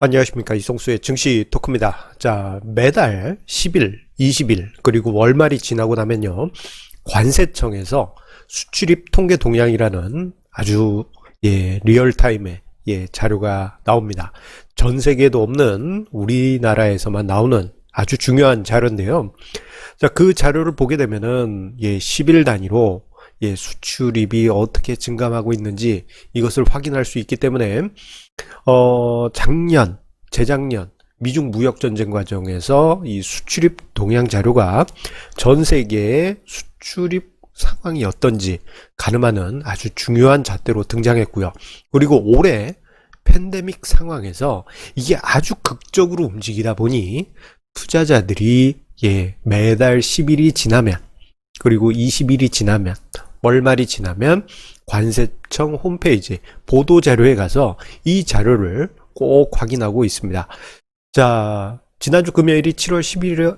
안녕하십니까, 이성수의 증시 토크입니다. 자, 매달 10일, 20일 그리고 월말이 지나고 나면요, 관세청에서 수출입 통계 동향이라는 아주 리얼타임의 자료가 나옵니다. 전 세계에도 없는 우리나라에서만 나오는 아주 중요한 자료인데요. 자, 그 자료를 보게 되면은 10일 단위로 수출입이 어떻게 증감하고 있는지 이것을 확인할 수 있기 때문에 작년, 재작년 미중 무역 전쟁 과정에서 이 수출입 동향 자료가 전 세계의 수출입 상황이 어떤지 가늠하는 아주 중요한 잣대로 등장했고요. 그리고 올해 팬데믹 상황에서 이게 아주 극적으로 움직이다 보니 투자자들이 매달 10일이 지나면 그리고 20일이 지나면 월말이 지나면 관세청 홈페이지 보도자료에 가서 이 자료를 꼭 확인하고 있습니다. 자, 지난주 금요일이 7월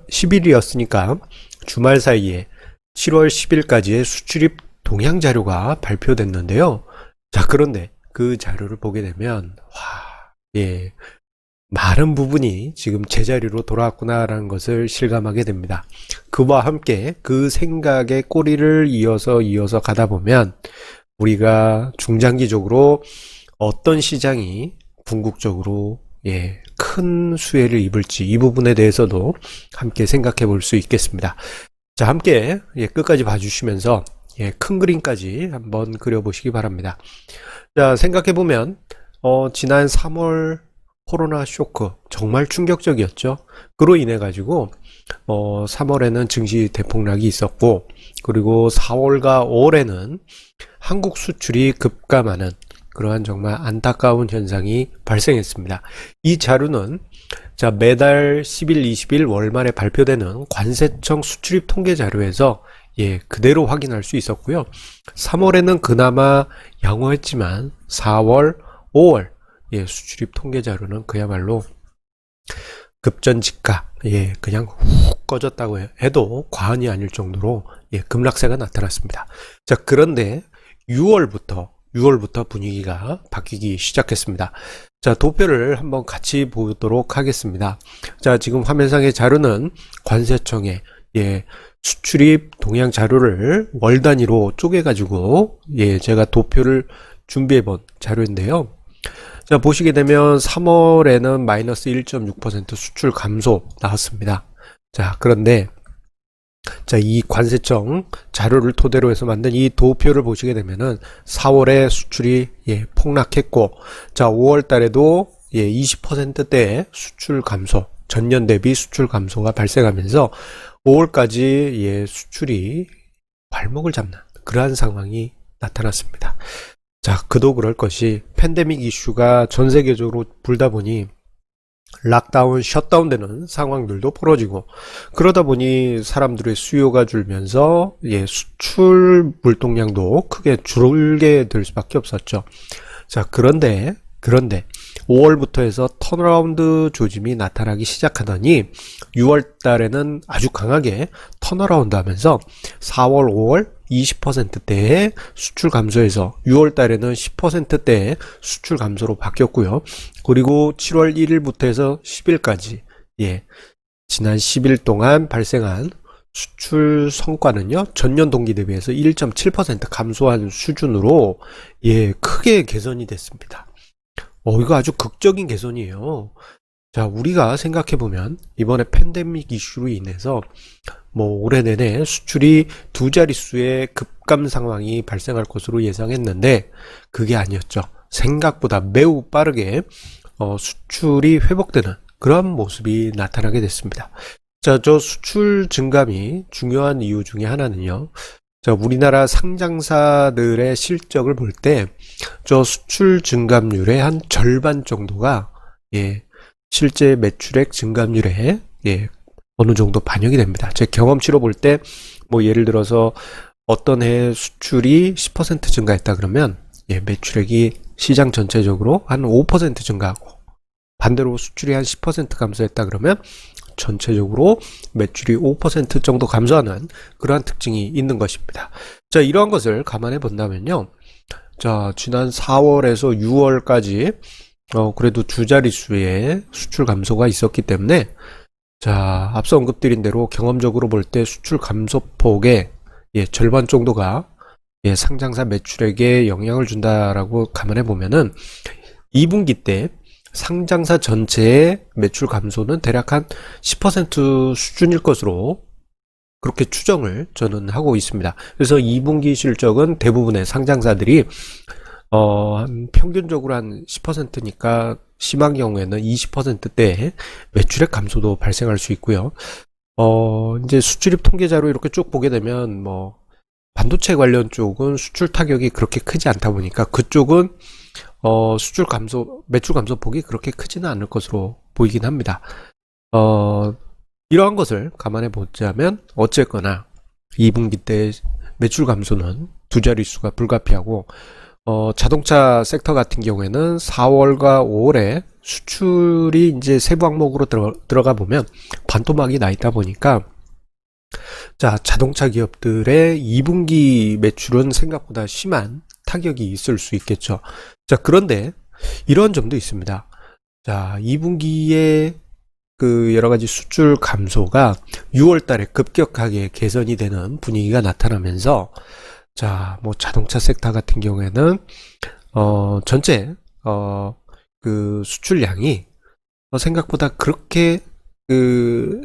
10일이었으니까 주말 사이에 7월 10일까지의 수출입 동향 자료가 발표됐는데요. 자, 그런데 그 자료를 보게 되면 많은 부분이 지금 제자리로 돌아왔구나라는 것을 실감하게 됩니다. 그와 함께 그 생각의 꼬리를 이어서 가다 보면 우리가 중장기적으로 어떤 시장이 궁극적으로 큰 수혜를 입을지 이 부분에 대해서도 함께 생각해 볼 수 있겠습니다. 자, 함께 끝까지 봐주시면서 큰 그림까지 한번 그려보시기 바랍니다. 자, 생각해 보면 지난 3월 코로나 쇼크 정말 충격적이었죠. 그로 인해 가지고 3월에는 증시 대폭락이 있었고, 그리고 4월과 5월에는 한국 수출이 급감하는 그러한 정말 안타까운 현상이 발생했습니다. 이 자료는 자, 매달 10일, 20일 월말에 발표되는 관세청 수출입 통계 자료에서 그대로 확인할 수 있었고요. 3월에는 그나마 양호했지만 4월, 5월 수출입 통계 자료는 그야말로 급전직하, 그냥 훅 꺼졌다고 해도 과언이 아닐 정도로 급락세가 나타났습니다. 자, 그런데 6월부터 분위기가 바뀌기 시작했습니다. 자, 도표를 한번 같이 보도록 하겠습니다. 자, 지금 화면상의 자료는 관세청의 수출입 동향 자료를 월 단위로 쪼개가지고 제가 도표를 준비해 본 자료인데요. 자, 보시게 되면 3월에는 마이너스 1.6% 수출 감소 나왔습니다. 자, 그런데 자, 이 관세청 자료를 토대로 해서 만든 이 도표를 보시게 되면은 4월에 수출이 폭락했고, 자, 5월 달에도 20%대의 수출 감소, 전년 대비 수출 감소가 발생하면서 5월까지 수출이 발목을 잡는 그러한 상황이 나타났습니다. 자, 그도 그럴 것이 팬데믹 이슈가 전 세계적으로 불다 보니 락다운, 셧다운 되는 상황들도 벌어지고, 그러다 보니 사람들의 수요가 줄면서 수출 물동량도 크게 줄게 될 수밖에 없었죠. 자, 그런데 5월부터 해서 턴어라운드 조짐이 나타나기 시작하더니 6월 달에는 아주 강하게 턴어라운드 하면서 4월, 5월 20%대의 수출 감소에서 6월 달에는 10%대의 수출 감소로 바뀌었고요. 그리고 7월 1일부터 해서 10일까지 지난 10일 동안 발생한 수출 성과는요, 전년 동기 대비해서 1.7% 감소한 수준으로 크게 개선이 됐습니다. 이거 아주 극적인 개선이에요. 자, 우리가 생각해보면 이번에 팬데믹 이슈로 인해서 올해 내내 수출이 두 자릿수의 급감 상황이 발생할 것으로 예상했는데 그게 아니었죠. 생각보다 매우 빠르게 수출이 회복되는 그런 모습이 나타나게 됐습니다. 자, 저 수출 증감이 중요한 이유 중에 하나는요, 자, 우리나라 상장사들의 실적을 볼 때 저 수출 증감률의 한 절반 정도가 실제 매출액 증감률에 어느 정도 반영이 됩니다. 제 경험치로 볼 때 예를 들어서 어떤 해 수출이 10% 증가했다 그러면 매출액이 시장 전체적으로 한 5% 증가하고, 반대로 수출이 한 10% 감소했다 그러면 전체적으로 매출이 5% 정도 감소하는 그러한 특징이 있는 것입니다. 자, 이러한 것을 감안해 본다면요, 자, 지난 4월에서 6월까지 그래도 두 자릿수의 수출 감소가 있었기 때문에, 자, 앞서 언급드린 대로 경험적으로 볼 때 수출 감소폭의 절반 정도가 상장사 매출액에 영향을 준다라고 감안해 보면은 2분기 때 상장사 전체의 매출 감소는 대략 한 10% 수준일 것으로 그렇게 추정을 저는 하고 있습니다. 그래서 2분기 실적은 대부분의 상장사들이 평균적으로 한 10%니까 심한 경우에는 20%대의 매출액 감소도 발생할 수 있고요. 이제 수출입 통계자료 이렇게 쭉 보게 되면 반도체 관련 쪽은 수출 타격이 그렇게 크지 않다 보니까 그쪽은 수출 감소, 매출 감소폭이 그렇게 크지는 않을 것으로 보이긴 합니다. 이러한 것을 감안해 보자면 어쨌거나 2분기 때 매출 감소는 두 자릿수가 불가피하고 자동차 섹터 같은 경우에는 4월과 5월에 수출이 이제 세부 항목으로 들어가 보면 반토막이 나 있다 보니까 자, 자동차 기업들의 2분기 매출은 생각보다 심한 타격이 있을 수 있겠죠. 자, 그런데 이런 점도 있습니다. 자, 2분기에 그 여러 가지 수출 감소가 6월 달에 급격하게 개선이 되는 분위기가 나타나면서 자, 자동차 섹터 같은 경우에는 전체 그 수출량이 생각보다 그렇게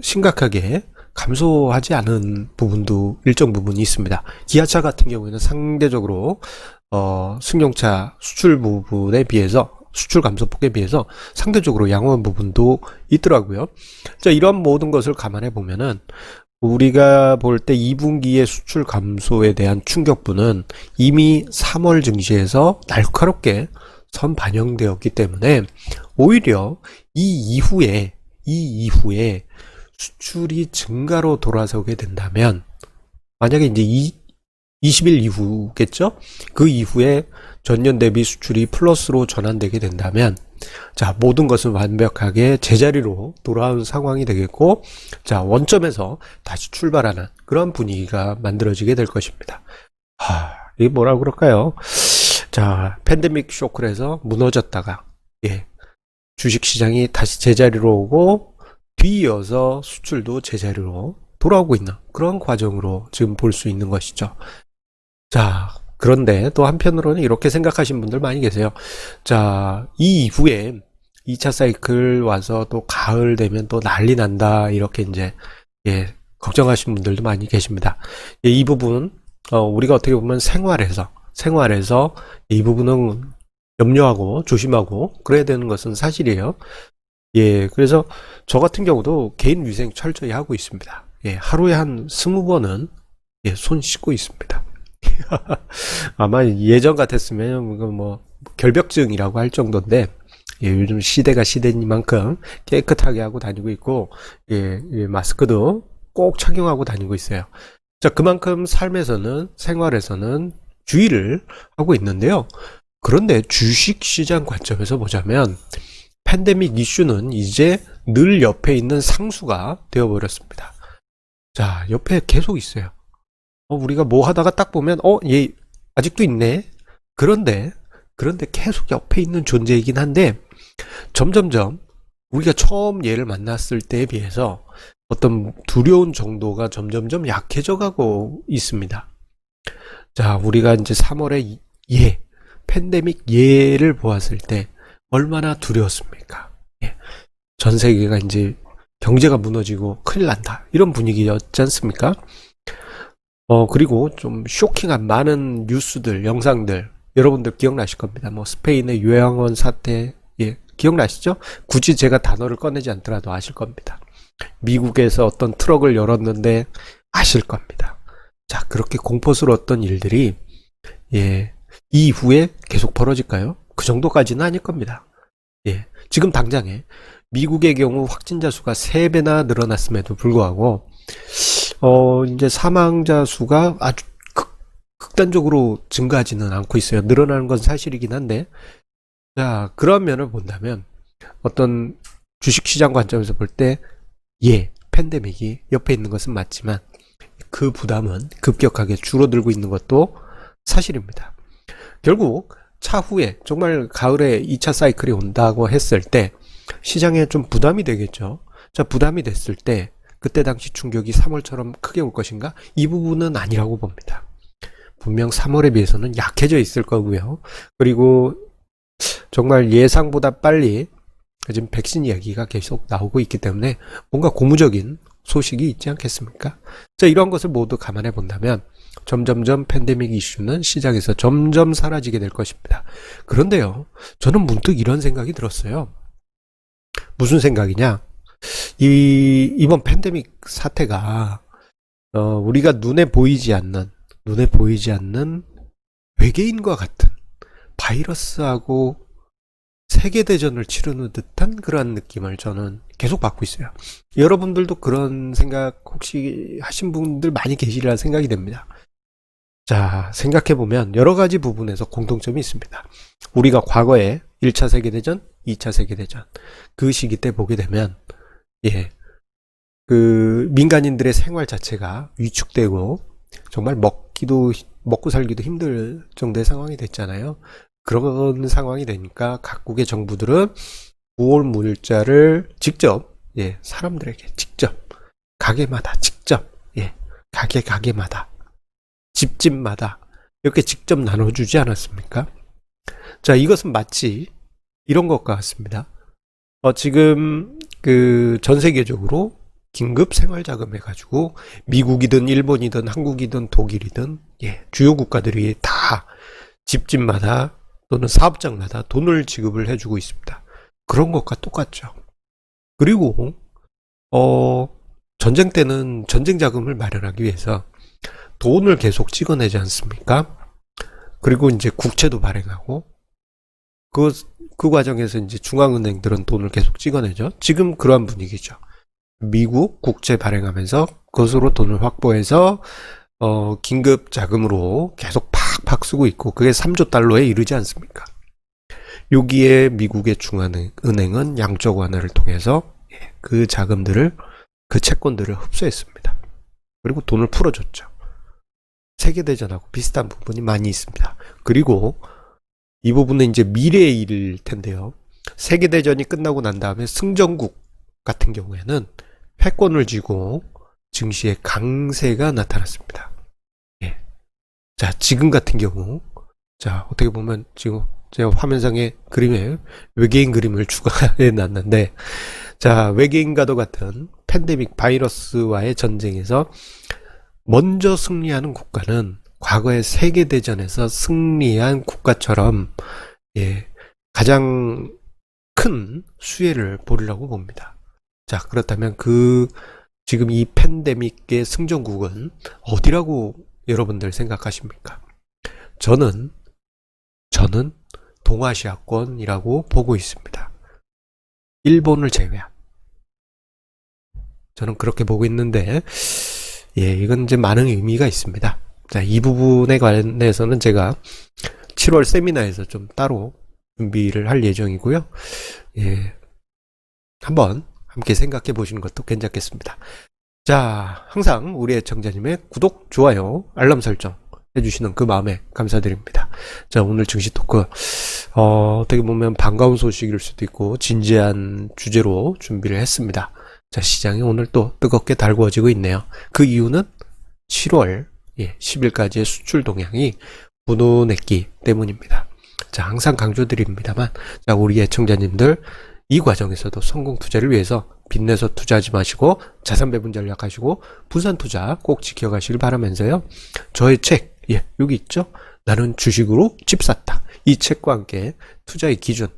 심각하게 감소하지 않은 부분도 일정 부분이 있습니다. 기아차 같은 경우에는 상대적으로 승용차 수출 부분에 비해서 수출 감소폭에 비해서 상대적으로 양호한 부분도 있더라고요. 자, 이런 모든 것을 감안해 보면은 우리가 볼 때 2분기의 수출 감소에 대한 충격분은 이미 3월 증시에서 날카롭게 선 반영되었기 때문에 오히려 이 이후에 수출이 증가로 돌아서게 된다면 만약에 이제 20일 이후겠죠? 그 이후에 전년 대비 수출이 플러스로 전환되게 된다면 자, 모든 것은 완벽하게 제자리로 돌아온 상황이 되겠고 자, 원점에서 다시 출발하는 그런 분위기가 만들어지게 될 것입니다. 이게 뭐라 그럴까요? 자, 팬데믹 쇼크를 해서 무너졌다가 주식시장이 다시 제자리로 오고 뒤이어서 수출도 제자리로 돌아오고 있는 그런 과정으로 지금 볼 수 있는 것이죠. 자, 그런데 또 한편으로는 이렇게 생각하시는 분들 많이 계세요. 자, 이 이후에 2차 사이클 와서 또 가을 되면 또 난리 난다 이렇게 이제 걱정하시는 분들도 많이 계십니다. 이 부분 우리가 어떻게 보면 생활에서 이 부분은 염려하고 조심하고 그래야 되는 것은 사실이에요. 그래서 저 같은 경우도 개인 위생 철저히 하고 있습니다. 하루에 한 20번은 손 씻고 있습니다. 아마 예전 같았으면 결벽증이라고 할 정도인데 요즘 시대가 시대니만큼 깨끗하게 하고 다니고 있고 마스크도 꼭 착용하고 다니고 있어요. 자, 그만큼 삶에서는 생활에서는 주의를 하고 있는데요. 그런데 주식시장 관점에서 보자면 팬데믹 이슈는 이제 늘 옆에 있는 상수가 되어버렸습니다. 자, 옆에 계속 있어요. 우리가 뭐 하다가 딱 보면 얘 아직도 있네. 그런데 계속 옆에 있는 존재이긴 한데 점점점 우리가 처음 얘를 만났을 때에 비해서 어떤 두려운 정도가 점점점 약해져 가고 있습니다. 자, 우리가 이제 3월에 팬데믹 얘를 보았을 때 얼마나 두려웠습니까? 전 세계가 이제 경제가 무너지고 큰일 난다 이런 분위기였지 않습니까? 그리고 좀 쇼킹한 많은 뉴스들, 영상들 여러분들 기억나실 겁니다. 스페인의 요양원 사태 기억나시죠? 굳이 제가 단어를 꺼내지 않더라도 아실 겁니다. 미국에서 어떤 트럭을 열었는데 아실 겁니다. 자, 그렇게 공포스러웠던 일들이 이후에 계속 벌어질까요? 그 정도까지는 아닐 겁니다. 지금 당장에 미국의 경우 확진자 수가 3배나 늘어났음에도 불구하고 이제 사망자 수가 아주 극단적으로 증가하지는 않고 있어요. 늘어나는 건 사실이긴 한데 자, 그런 면을 본다면 어떤 주식시장 관점에서 볼 때 팬데믹이 옆에 있는 것은 맞지만 그 부담은 급격하게 줄어들고 있는 것도 사실입니다. 결국 차후에 정말 가을에 2차 사이클이 온다고 했을 때 시장에 좀 부담이 되겠죠. 자, 부담이 됐을 때 그때 당시 충격이 3월처럼 크게 올 것인가? 이 부분은 아니라고 봅니다. 분명 3월에 비해서는 약해져 있을 거고요. 그리고 정말 예상보다 빨리 지금 백신 이야기가 계속 나오고 있기 때문에 뭔가 고무적인 소식이 있지 않겠습니까? 자, 이런 것을 모두 감안해 본다면 점점점 팬데믹 이슈는 시장에서 점점 사라지게 될 것입니다. 그런데요, 저는 문득 이런 생각이 들었어요. 무슨 생각이냐? 이번 팬데믹 사태가 우리가 눈에 보이지 않는 외계인과 같은 바이러스하고 세계대전을 치르는 듯한 그러한 느낌을 저는 계속 받고 있어요. 여러분들도 그런 생각 혹시 하신 분들 많이 계시리라 생각이 됩니다. 자, 생각해보면 여러 가지 부분에서 공통점이 있습니다. 우리가 과거에 1차 세계대전, 2차 세계대전 그 시기 때 보게 되면 그 민간인들의 생활 자체가 위축되고 정말 먹고 살기도 힘들 정도의 상황이 됐잖아요. 그런 상황이 되니까 각국의 정부들은 구월 물자를 직접 사람들에게 직접 가게마다 직접 가게마다 집집마다 이렇게 직접 나눠주지 않았습니까? 자, 이것은 마치 이런 것과 같습니다. 지금 그 전 세계적으로 긴급 생활자금 해가지고 미국이든 일본이든 한국이든 독일이든 주요 국가들이 다 집집마다 또는 사업장마다 돈을 지급을 해주고 있습니다. 그런 것과 똑같죠. 그리고 전쟁 때는 전쟁 자금을 마련하기 위해서 돈을 계속 찍어내지 않습니까? 그리고 이제 국채도 발행하고 그 과정에서 이제 중앙은행들은 돈을 계속 찍어내죠. 지금 그러한 분위기죠. 미국 국채 발행하면서 그것으로 돈을 확보해서 긴급 자금으로 계속 팍팍 쓰고 있고 그게 3조 달러에 이르지 않습니까? 여기에 미국의 중앙은행은 양적 완화를 통해서 그 자금들을 그 채권들을 흡수했습니다. 그리고 돈을 풀어줬죠. 세계대전하고 비슷한 부분이 많이 있습니다. 그리고 이 부분은 이제 미래의 일일 텐데요. 세계대전이 끝나고 난 다음에 승전국 같은 경우에는 패권을 쥐고 증시에 강세가 나타났습니다. 자, 지금 같은 경우, 자, 어떻게 보면 지금 제가 화면상의 그림에 외계인 그림을 추가해 놨는데, 자, 외계인과도 같은 팬데믹 바이러스와의 전쟁에서 먼저 승리하는 국가는 과거의 세계대전에서 승리한 국가처럼 가장 큰 수혜를 보리라고 봅니다. 자, 그렇다면 지금 이 팬데믹의 승전국은 어디라고 여러분들 생각하십니까? 저는 동아시아권이라고 보고 있습니다. 일본을 제외한. 저는 그렇게 보고 있는데, 이건 이제 많은 의미가 있습니다. 자, 이 부분에 관해서는 제가 7월 세미나에서 좀 따로 준비를 할 예정이고요. 한번 함께 생각해 보시는 것도 괜찮겠습니다. 자, 항상 우리 애청자님의 구독, 좋아요, 알람 설정 해주시는 그 마음에 감사드립니다. 자, 오늘 증시 토크 어떻게 보면 반가운 소식일 수도 있고 진지한 주제로 준비를 했습니다. 자, 시장이 오늘 또 뜨겁게 달구어지고 있네요. 그 이유는 7월 10일까지의 수출 동향이 분호냈기 때문입니다. 자, 항상 강조드립니다만, 자, 우리 애청자님들 이 과정에서도 성공 투자를 위해서 빚내서 투자하지 마시고 자산 배분 전략 하시고 분산 투자 꼭 지켜가시길 바라면서요. 저의 책, 여기 있죠? 나는 주식으로 집 샀다. 이 책과 함께 투자의 기준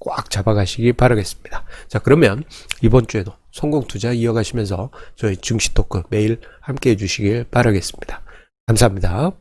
꽉 잡아가시기 바라겠습니다. 자, 그러면 이번 주에도 성공 투자 이어가시면서 저희 증시 토크 매일 함께 해주시길 바라겠습니다. 감사합니다.